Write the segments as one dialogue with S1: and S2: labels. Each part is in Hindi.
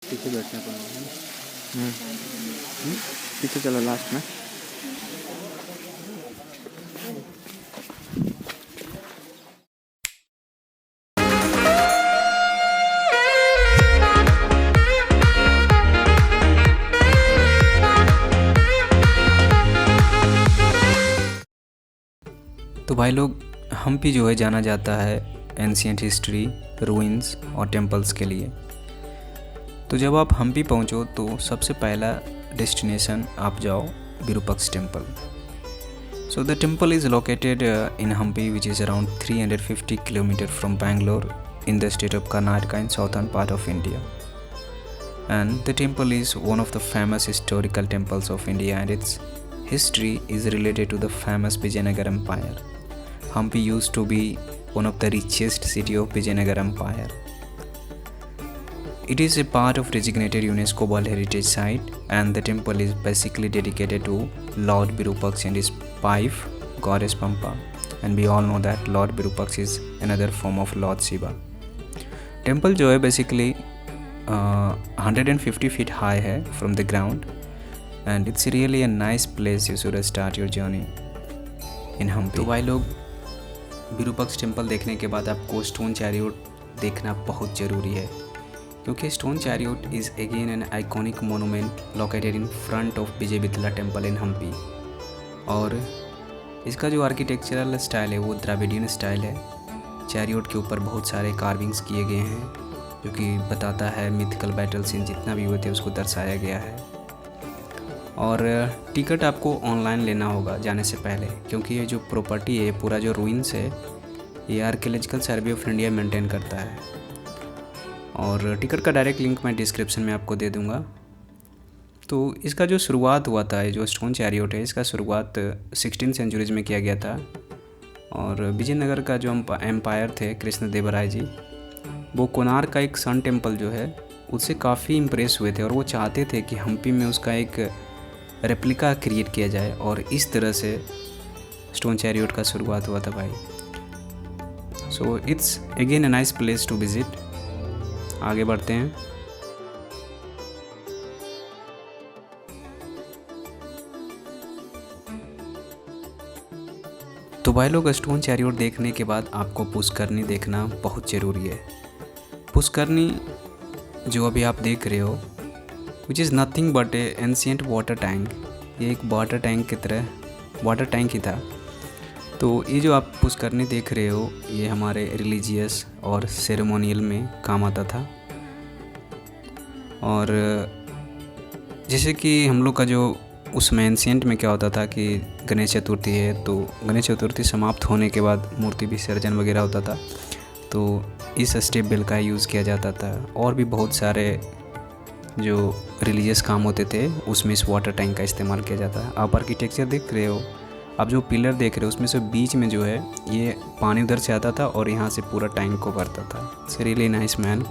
S1: पीछे बैठने को है ना। पीछे चलो लास्ट में।
S2: तो भाई लोग, हम्पी जो है जाना जाता है एंशियंट हिस्ट्री, रूइंस और टेम्पल्स के लिए। तो जब आप हम्पी पहुंचो तो सबसे पहला डेस्टिनेशन आप जाओ Virupaksha temple. So the temple is located in Hampi which is around 350 kilometre from Bangalore in the state of Karnataka in southern part of India. And the temple is one of the famous historical temples of India, and its history is related to the famous Vijayanagara Empire. Hampi used to be one of the richest city of Vijayanagara Empire. It is a part of designated UNESCO World Heritage Site, and the temple is basically dedicated to Lord Virupaksha and his wife goddess Pampa. And we all know that Lord Virupaksha is another form of Lord Shiva. Temple जो है बेसिकली 150 फीट हाई है from the ground, and it's really a nice place you should start your journey in Hampi. तो भाई लोग, विरूपाक्ष टेम्पल देखने के बाद आपको स्टोन चैरियट देखना बहुत ज़रूरी है, क्योंकि stone chariot is again an iconic monument located in front of Vijay Vittala temple in Hampi. और इसका जो आर्किटेक्चरल स्टाइल है वो द्राविडियन स्टाइल है। चैरियट के ऊपर बहुत सारे कार्विंग्स किए गए हैं जो कि बताता है मिथिकल बैटल सीन जितना भी हुए थे उसको दर्शाया गया है। और टिकट आपको ऑनलाइन लेना होगा जाने से पहले, क्योंकि ये जो प्रॉपर्टी है, पूरा जो रूइंस है, ये archaeological survey of India maintain करता है। और टिकट का डायरेक्ट लिंक मैं डिस्क्रिप्शन में आपको दे दूँगा। तो इसका जो शुरुआत हुआ था, जो स्टोन चैरियट है, इसका शुरुआत 16 सेंचुरीज में किया गया था। और विजयनगर का जो एम्पायर थे कृष्णदेवराय जी, वो कोणार्क का एक सन टेम्पल जो है उससे काफ़ी इम्प्रेस हुए थे, और वो चाहते थे कि हम्पी में उसका एक रेप्लिका क्रिएट किया जाए, और इस तरह से स्टोन चैरियट का शुरुआत हुआ था भाई। So it's again a nice place to visit. आगे बढ़ते हैं। तो भाई लोग, स्टोन चैरियट देखने के बाद आपको पुष्करनी देखना बहुत ज़रूरी है। पुष्करनी जो अभी आप देख रहे हो, which is nothing but A ancient water tank. ये एक वाटर टैंक की तरह वाटर टैंक ही था। तो ये जो आप पुष्करनी देख रहे हो, ये हमारे रिलीजियस और सेरेमोनियल में काम आता था। और जैसे कि हम लोग का जो उसमें एंशियंट में क्या होता था कि गणेश चतुर्थी है, तो गणेश चतुर्थी समाप्त होने के बाद मूर्ति विसर्जन वगैरह होता था, तो इस स्टेप बेल का यूज़ किया जाता था। और भी बहुत सारे जो रिलीजियस काम होते थे उसमें इस वाटर टैंक का इस्तेमाल किया जाता है। आप आर्किटेक्चर देख रहे हो, आप जो पिलर देख रहे हो, उसमें से बीच में जो है ये पानी उधर से आता था और यहाँ से पूरा टैंक को भरता था। It's really nice man.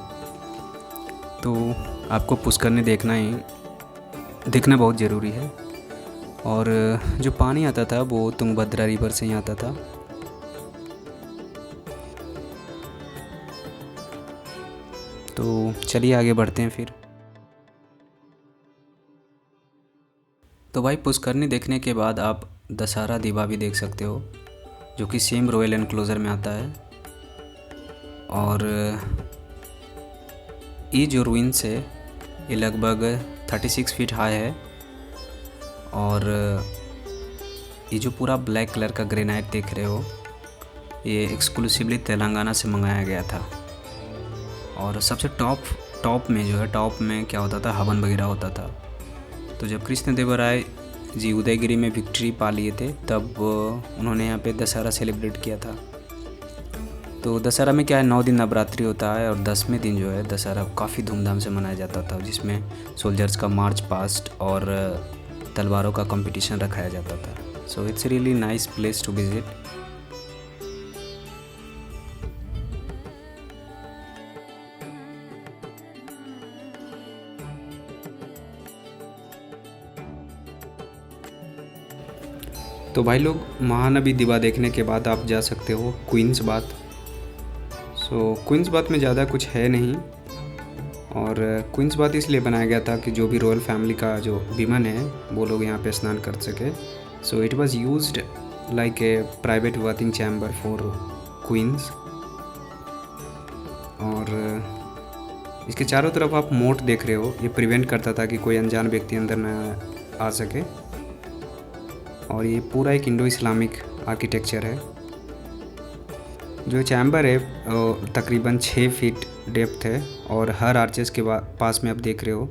S2: तो आपको पुष्करनी देखना बहुत ज़रूरी है। और जो पानी आता था वो तुंगभद्रा रिवर से ही आता था। तो चलिए आगे बढ़ते हैं फिर। तो भाई, पुष्करनी देखने के बाद आप दशहरा दीवा भी देख सकते हो, जो कि सेम रॉयल एनक्लोजर में आता है। और ये जो रूइंस है ये लगभग 36 फीट हाई है। और ये जो पूरा ब्लैक कलर का ग्रेनाइट देख रहे हो, ये एक्सक्लूसिवली तेलंगाना से मंगाया गया था। और सबसे टॉप में जो है, टॉप में क्या होता था, हवन वगैरह होता था। तो जब कृष्णदेवराय जी उदयगिरी में विक्ट्री पा लिए थे, तब उन्होंने यहाँ पे दशहरा सेलिब्रेट किया था। तो दशहरा में क्या है, 9 दिन नवरात्रि होता है, और 10वें दिन जो है दशहरा काफ़ी धूमधाम से मनाया जाता था, जिसमें सोल्जर्स का मार्च पास्ट और तलवारों का कंपटीशन रखाया जाता था। So it's really nice place to visit. तो भाई लोग, महानदी दीवा देखने के बाद आप जा सकते हो क्वींस बाथ। सो क्वींस बाथ में ज़्यादा कुछ है नहीं, और क्वींस बाथ इसलिए बनाया गया था कि जो भी रॉयल फैमिली का जो विमन है वो लोग यहाँ पे स्नान कर सके। So it was used like a private bathing chamber for queens. और इसके चारों तरफ आप मोट देख रहे हो, ये प्रिवेंट करता था कि कोई अनजान व्यक्ति अंदर न आ सके। और ये पूरा एक इंडो इस्लामिक आर्किटेक्चर है। जो चैम्बर है तकरीबन 6 फीट डेप्थ है और हर आर्चेस के पास में आप देख रहे हो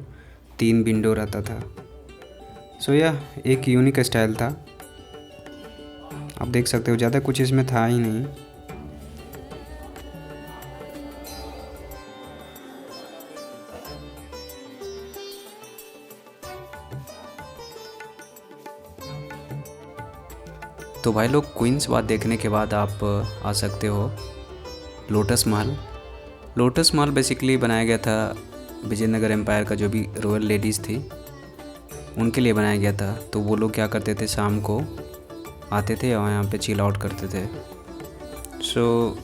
S2: 3 विंडो रहता था। सो यह एक यूनिक स्टाइल था, आप देख सकते हो, ज़्यादा कुछ इसमें था ही नहीं। तो भाई लोग, क्वींस बाथ देखने के बाद आप आ सकते हो लोटस महल। लोटस महल बेसिकली बनाया गया था विजयनगर एम्पायर का जो भी रॉयल लेडीज़ थी उनके लिए बनाया गया था। तो वो लोग क्या करते थे, शाम को आते थे और यहाँ पे चिल आउट करते थे। सो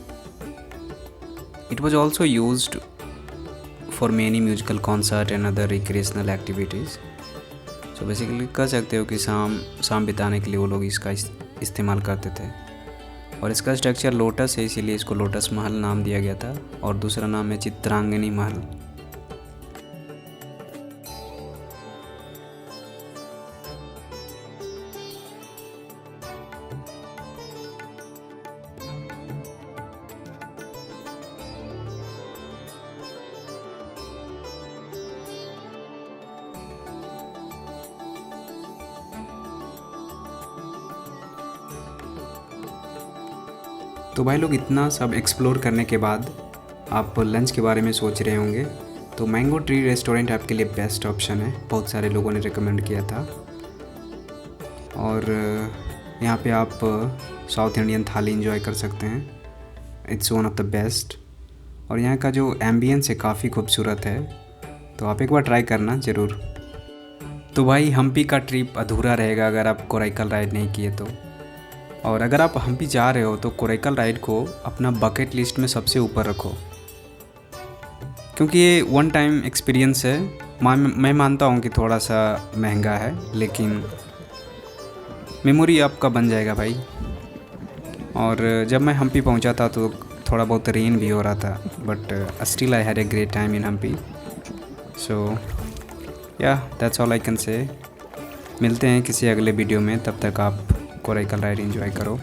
S2: it was also used for many musical concert and other recreational activities. So basically कह सकते हो कि शाम बिताने के लिए वो लोग इसका इस्तेमाल करते थे। और इसका स्ट्रक्चर लोटस है, इसीलिए इसको लोटस महल नाम दिया गया था। और दूसरा नाम है चित्रांगनी महल। तो भाई लोग, इतना सब एक्सप्लोर करने के बाद आप लंच के बारे में सोच रहे होंगे, तो मैंगो ट्री रेस्टोरेंट आपके लिए बेस्ट ऑप्शन है। बहुत सारे लोगों ने रिकमेंड किया था। और यहाँ पे आप साउथ इंडियन थाली एंजॉय कर सकते हैं। It's one of the best. और यहाँ का जो एम्बियंस है काफ़ी खूबसूरत है, तो आप एक बार ट्राई करना ज़रूर। तो भाई, हम्पी का ट्रिप अधूरा रहेगा अगर आप कोराइकल राइड नहीं किए तो। और अगर आप हम्पी जा रहे हो तो कोराइकल राइड को अपना बकेट लिस्ट में सबसे ऊपर रखो, क्योंकि ये वन टाइम एक्सपीरियंस है। मैं मानता हूँ कि थोड़ा सा महंगा है, लेकिन मेमोरी आपका बन जाएगा भाई। और जब मैं हम्पी पहुँचा था तो थोड़ा बहुत रेन भी हो रहा था, but still I had a great time in Hampi. So yeah that's all I can say. मिलते हैं किसी अगले वीडियो में, तब तक आप कोराइकल राइड एंजॉय करो।